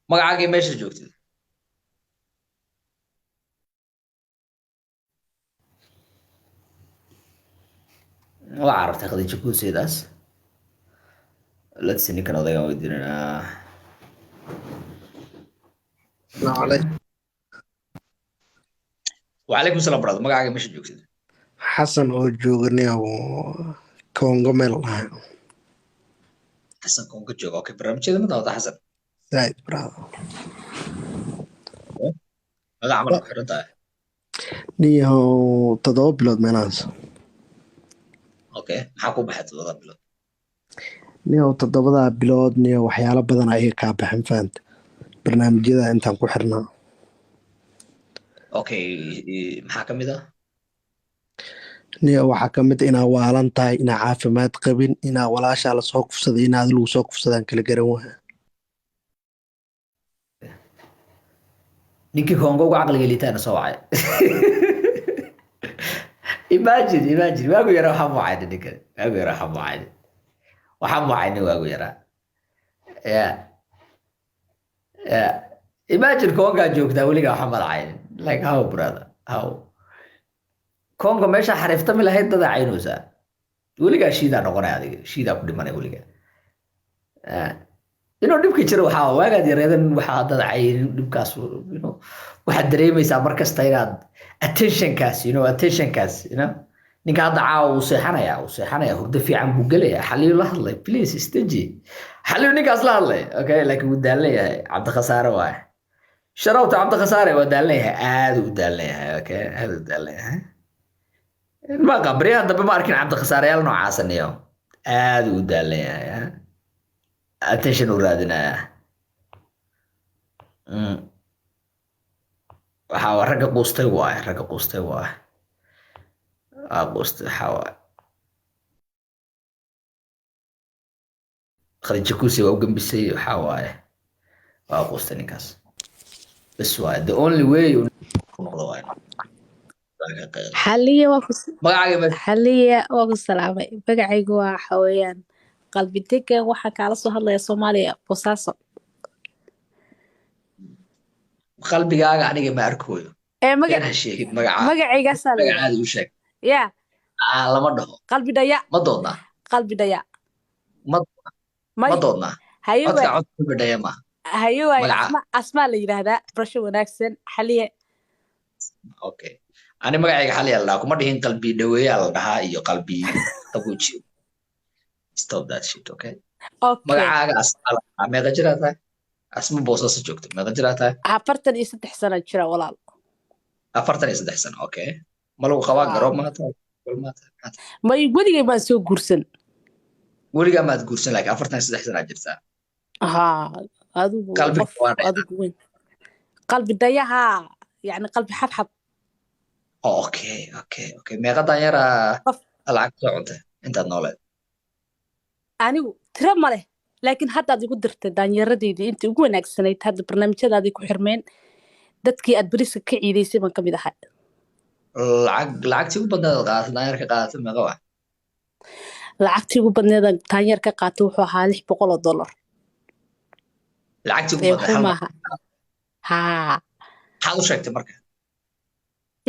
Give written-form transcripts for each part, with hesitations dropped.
magacaagii meesha joogtid waa carabtay khadiija kuuseedaas let's see ninkan odaygan weydiinanaa السلام عليكم. وعليكم السلام brother magacaagii meesha joogtid حسن oo joognay oo Kongo meel lahayn. xasan koonka jooga okay barnaamijyada ma daawata xasan Zaid brother. magaca camal ku xiran tahay Niyo 7 bilood meelahaas. okay maxaa ku baxay 7 bilood Niyo 7 bilood niyo waxyaalo badan ay ka baxan faanta. Barnaamijyada intaan ku xirnaa. okay maxaa kamid ah Niyo waxa ka mid inaa waalan tahay inaa caafimaad qabin inaa walaasha la soo kufsaday inaad lagu soo kufsadaan kala garan waha. ninkii koongo ugu caqliga liitaana soo wacay imagine waagu yaraa waxaa mucayna ninkan waagu yaraa waxaa mucayna waxaa mucayna waagu yaraa ya ya imagine koongaa joogtaa weligaa waxa malacaynin like how brother how koonga meesha xariiftami lahayd dadaa caynoosaa weligaa shiidaa noqonay adiga shiidaa ku dhimanay weligaa inuu dhibka jiro waxaa waagaad yareedan waxaa dad caynin dhibkaas waxaad dareemaysaa markasta inaad attentionkaas ninka hadda caawa uu seexanaya hurdo fiican buu gelaya xaliyu la hadlay please istaji xaliyu ninkaas la hadlay okay laakiin wuu daalan yahay cabdikhasaare waaye sharawta cabdikhasaare waa daalan yahay aad u daalan yahay okay aad u daalan yahay ma qabriyahan dambe ma arkin cabdikhasaarayaal noocaasaniyo aad u daalan yahay attention u raadinaya waxaa ragga quustay waaye quustay waxaa waaye khadiija kuusi waa u gambisay waxaa waaye waa quustay ninkaas bas waaye the only way noqdo waaye حاليا magacaaga حاليا وأقول سلامة بقعي جوا حويان قلبي تك وحكى على صهر يا صوماليا بوساسو qalbigaaga aniga ma arkooyo إيه yaan ha sheegin magaca مقعي قصة magacaada u sheeg يا lama dhaho قلبي ضيع ma doodnaa قلبي ضيع ma ما doodnaa codka هيوة cod kubadhaya ma هيوة magaca أسماء اللي هذا برشو وناكسن حاليا okay ani magacayga xal yaa la dhahaa kuma dhihin qalbi dhaweeyaa la dhahaa iyo qalbi qabuuji stop that shit okay أوكي magacaaga asma la dhahaa meeqa jiraa tahay asma boosasa joogto meeqa jiraa tahay عبرتني 6 سنة جرا ولا 43 sano okay ma lagu qabaa garoob maa tahay gol maa tahay maxaa tahay ما يقولي ما سو قرسن weligaa maad guursan laakiin 43 sanaa jirtaa ها هذا qalbiga قف waa هذا dhayna وين قلبي ضيع ها يعني قلبي حب okay meeqa danyaraa قف lacag soo cuntay intaad nooleed anigu tira ma leh laakiin hadda aad igu dirtay daanyeeradeydii intii ugu wanaagsanayd hadda barnaamijyadaadii ku xirmeen dadkii aad beriska ka ciidaysay baan ka mid ahay lacagtii ugu badneed qaadatay danyarka qaadatay meeqa waa lacagtii ugu badneed aan daanyeer ka qaatay wuxuu ahaa $600 lacagtii ugu ee badneed wuxuu hal mar maaha haa maxaad u sheegtay marka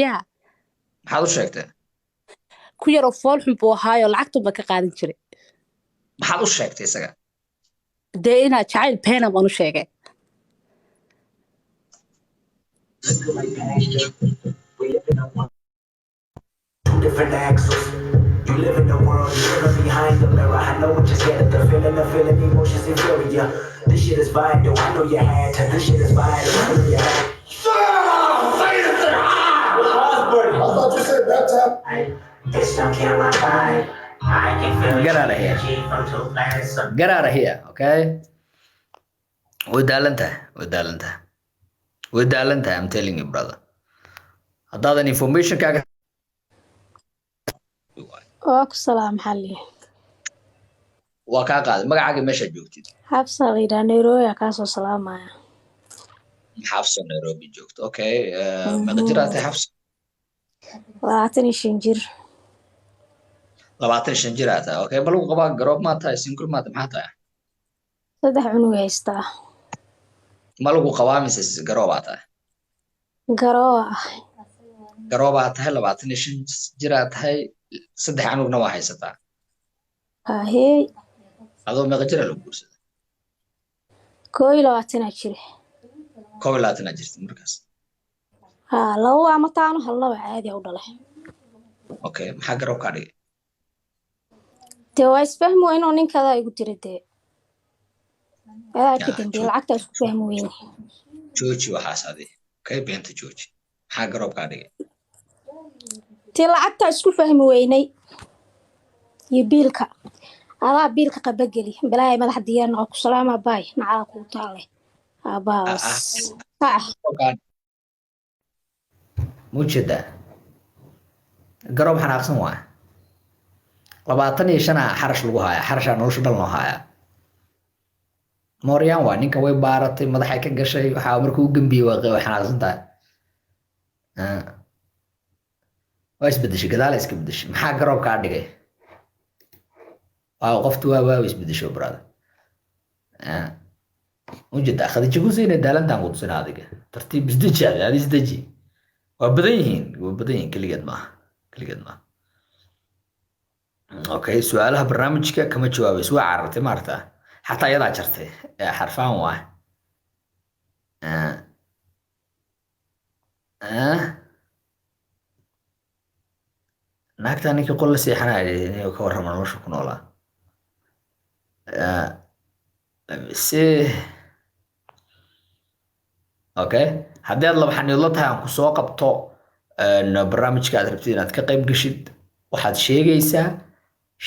yaa maxaad u sheegtay ku yaroo fool xun buu ahaayoo lacagtunba ka qaadan jiray maxaad u sheegtay isaga dee inaa jacayl beena baan u sheegay different axles. You live in the world, you living behind the mirror. I know what you're scared of, the feeling, emotions inferior. This shit is vital, I know you had to. This shit is vital, I know you had to. I thought you said that time. It's on camera vibe. I can feel Get out of here. from two planets. get out of here okay way daalan tahay I'm telling you brother haddaadan information kaaga waa ku salaam xalli waa kaa qaaday magacaaga meeshaad joogtid xabsa la yidhaha nairobi aa kaasoo salaamaya xafso nairobi joogto okay meeqa jiraa tahay xafso 25 jir 25 jiraa tahay okay ma lagu qabaa garoob maa tahay single maa tahay maxaa tahay 3 cunug haystaa ma lagu qabaa mise garoobaa tahay garoo ah. garoobaa tahay 25 jiraa tahay 3 canugna waa haysataa Ahey, adoo meeqa jira lagu guursaday 21 jire. 21 jirta markaas Labo waa mataano hal laba caadi u dhalay. okay maxaa garoob ka dhigay Dee waa isfahmi weyn oo ninkada igu tiri dee. Ka dambeeyay lacagta isku fahmi weyn. jooji waxaas adi kay beenta jooji maxaa garoob ka dhigay Tii lacagta isku fahmi weynay. Iyo biilka. Adaa biilka qabageli. Bilaay madax diyaar noqo ku salaama baay. Nacala ku taale. Abaas. mujada garoob xanaaqsan waa 25 xarash lagu haya xarasha nolosha dhan loo haya Mooriyaan waa ninkan way baaratay madaxay ka gashay waxa markuu gambiyay waa xanaaqsan tahay waa isbedeshay gadaal iska bedeshay maxaa garoob ka dhigay waa qoftu waa isbedeshay brother mujada khadija ku siinay daalantan ku tusinaa adiga tartiib isdeji aad isdeji waa badan yihiin kaligeed ma okay su'aalaha barnaamijka kama jawaabayso waa carartay maarta xataa iyada jartay xarfaan waa naagta ninka qol la seexanay ka warrama nolosha ku noolaa see okay haddii aad laba xaniidlo tahay aan ku soo qabto barnaamijka aad rabtid inaad ka qayb gashid waxaad sheegaysaa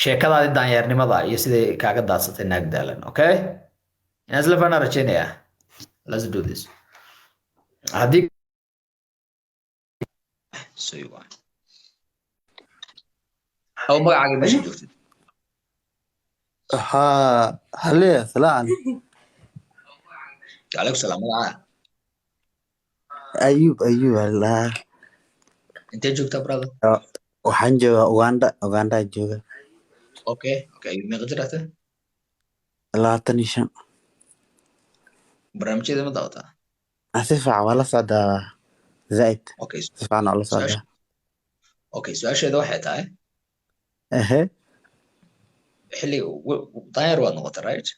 sheekadaadii daanyeernimada iyo siday kaaga daadsatay naag daalan okay inaad isla fana rajaynayaa let's do this haddii aw magacaaga meesha joogtid hale salaan calaykum salaam magacaa ayub wallah intee joogtaa brother waxaan joogaa Uganda jooga okay meeqa jirata 25 barnaamijyada ma daawataa si fiican waa la socdaa zaid okay si fiican waa la socdaa okay su'aasheeda waxay tahay ehe xilli daanyeer waad noqotay right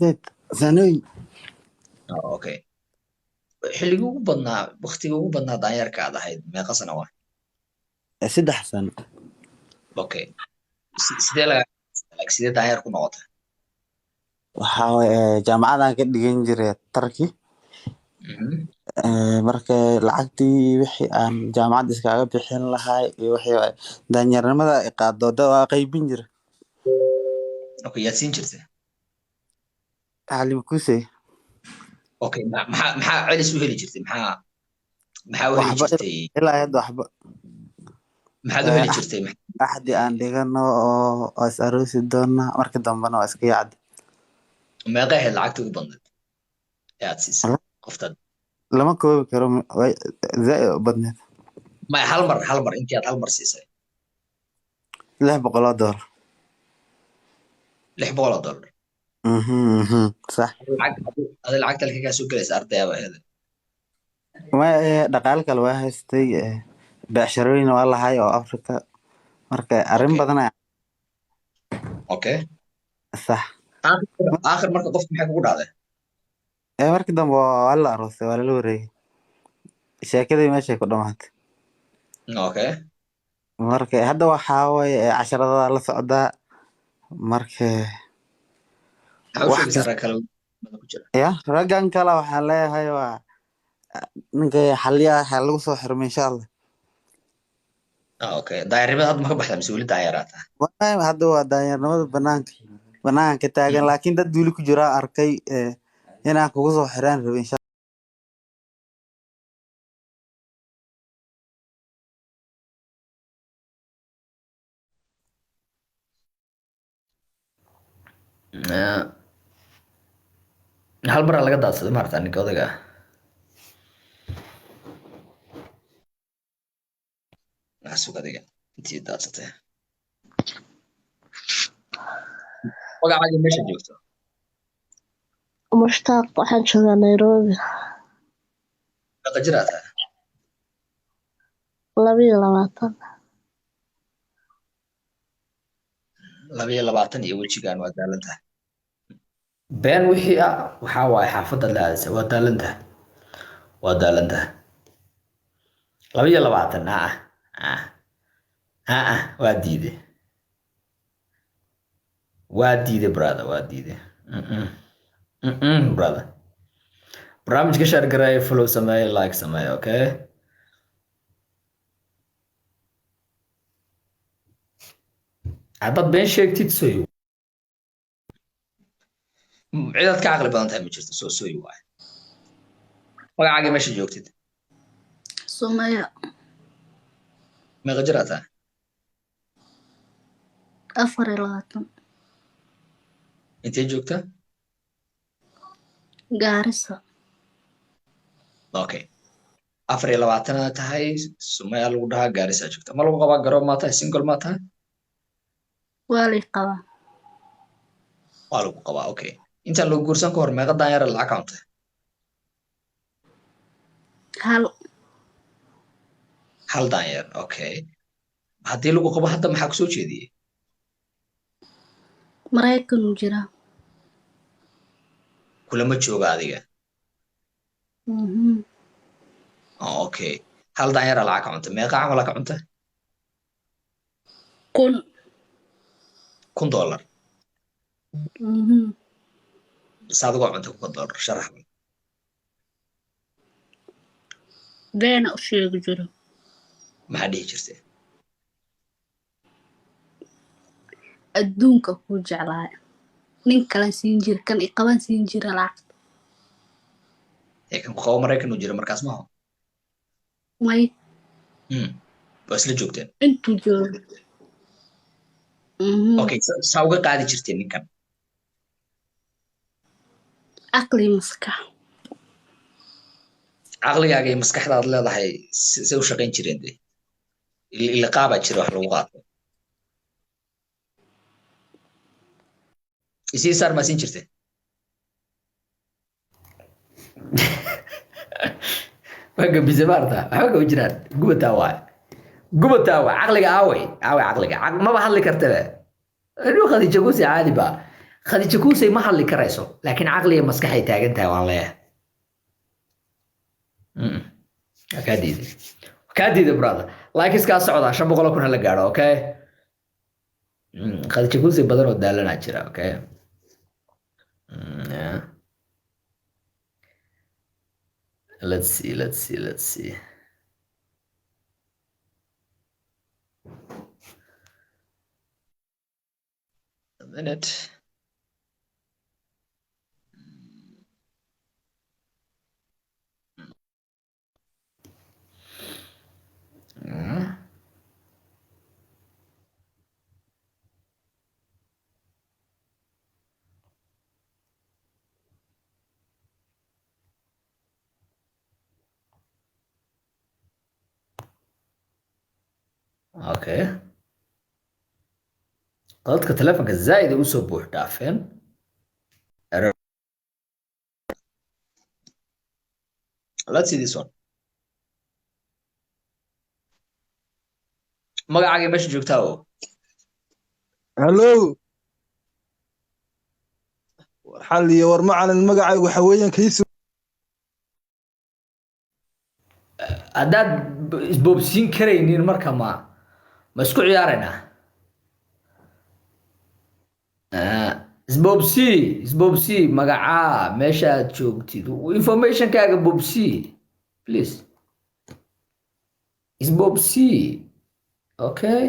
zaid sanooyin okay xilligii ugu badnaa waqtigii ugu badnaa daanyeerka aad ahayd meeqa sano waa 3 sano okay sidee daanyeer ku noqotay waxaa waaye jaamacadan ka dhigan jiray Turkey marka lacagtii wixii aan jaamacad iskaga bixin lahaa iyo wixii daanyeernimada qaadooda waa qaybin jiray okay yaad siin jirtay tacliim kusay okay maxaa celis u heli jirtay maxaa u heli jirtay ilaa hadda waxba maxaad u heli jirtay axdi aan dhigano oo is aroosi doona marka dambana waa iska yacdi meeqa ahayd lacagta ugu badneed ee aad siisay qoftaad lama koobi karo zaid u badneed ma hal mar intii aad hal mar siisay $600 $600 صح هذا العقد اللي كان سوق ليس أرضي هذا ما dhaqaale kale waa haystay beecshirooyin waa lahay oo Afrika marka arrin badan okay صح آخر marka qof maxay kugu dhacday markii dambe waa la aroosay waa la wareegay sheekadii meesha ku dhamaatay okay marka hadda waxaa way casharada la socdaa marka ya raggan kale waxaan leeyahay waa ninka xaliyaha lagu soo xirmay insha Allah okay daayirada hadda ma ka baxdaa mise weli daayiraata hadda waa daayirnimada banaanka taagan laakiin dad weli ku jira arkay inaan kugu soo xiraan rabin insha hal mar laga daadsaday maarta ninka odaga naasug adiga intii daadsatay magacaaga meesha joogto mushtaaq waxaan joogaa Nairobi meeqa jir aad tahay 22 22 iyo wejigaan waa daalan tahay been wixii ah waxaa waaye xaafadda la aadaysa waa daalan tahay 22 waa diiday brother waa diiday brother barnaamijka share gareey follow sameey like sameey okay haddaad been sheegtid soy cidaad ka caqli badan tahay ma jirto soo soy waaye magacaaga meesha joogtid Sumaya meeqa jir aad tahay 24 intee joogtaa Garissa okay 24 aad tahay Sumaya lagu dhahaa Garissa joogta ma lagu qabaa garoob ma tahay single ma tahay waa la qabaa waa lagu qabaa okay intaan lagu guursan ka hor meeqa daanyar lacag account hal daanyar okay haddii lagu qabo hadda maxaa kusoo jeediyey Maraykan jira kulama jooga adiga okay hal daanyar lacag account meeqa camal ka cunta $1,000 saad uga cunta $1,000 sharax beena u sheegi jiro maxaa dhihi jirtay adduunka ku jeclaa nin kale siin jira kan i qaban siin jira lacag kan ku qabo Maraykan uu jira markaas ma may waa isla joogteen intuu joogo okay saa uga qaadi jirtay ninkan aqli maskax caqligaaga iyo maskaxdaad leedahay si u shaqayn jireen de ila qaaba jira wax lagu qaato isii saar ma siin jirtay waga bizabarta waxa ka jiraan gubataa waa caqliga aaway caqliga ma ba hadli kartaa inuu Khadija Kuusi caadi ba Khadija Kuusi ma hadli karayso laakiin caqliga maskaxay taagan tahay waan leeyahay kaadiida brother like iska socda 500 kun la gaaro okay Khadija Kuusi badan oo daalana jira okay yeah. Let's see. A minute. Okay. قلت تلفونك الزايد وسبوح دافين. Let's see this one. magacaaga meesha joogtaa oo hello xal iyo war macalin magacaygu waxa weeyaan kaysu haddaad isboobsiin karaynin marka ma isku ciyaaraynaa isboobsi magacaa meesha aad joogtid informationkaaga boobsi please isboobsi okay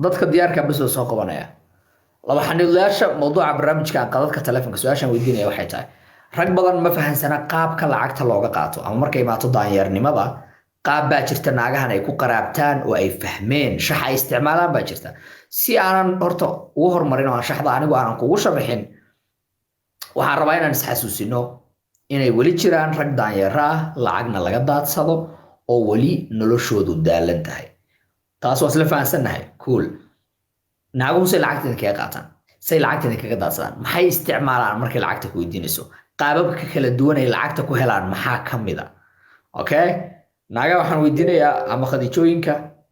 dadka diyaarka bas soo qabanaya laba xaniilayaasha mawduuca barnaamijka qadadka taleefanka su'aashan weydiinaya waxay tahay rag badan ma fahansana qaabka lacagta looga qaato ama markay imaato daanyeernimada qaab baa jirta naagahan ay ku qaraabtaan oo ay fahmeen shax ay isticmaalaan baa jirta si aanan horta ugu horumarin oo aan shaxda anigu aanan kugu sharaxin waxaan rabaa inaan isxasuusino inay weli jiraan rag daanyaro ah lacagna laga daadsado oo weli noloshoodu daalan tahay taas waa isla fahansannahay cool naaguhu say lacagta idinkaga qaataan say lacagta idinkaga daadsadaan maxay isticmaalaan markay lacagta ku weydiinayso qaababka kala duwan ay lacagta ku helaan maxaa ka mid a okay naaga waxaan weydiinayaa ama khadiijooyinka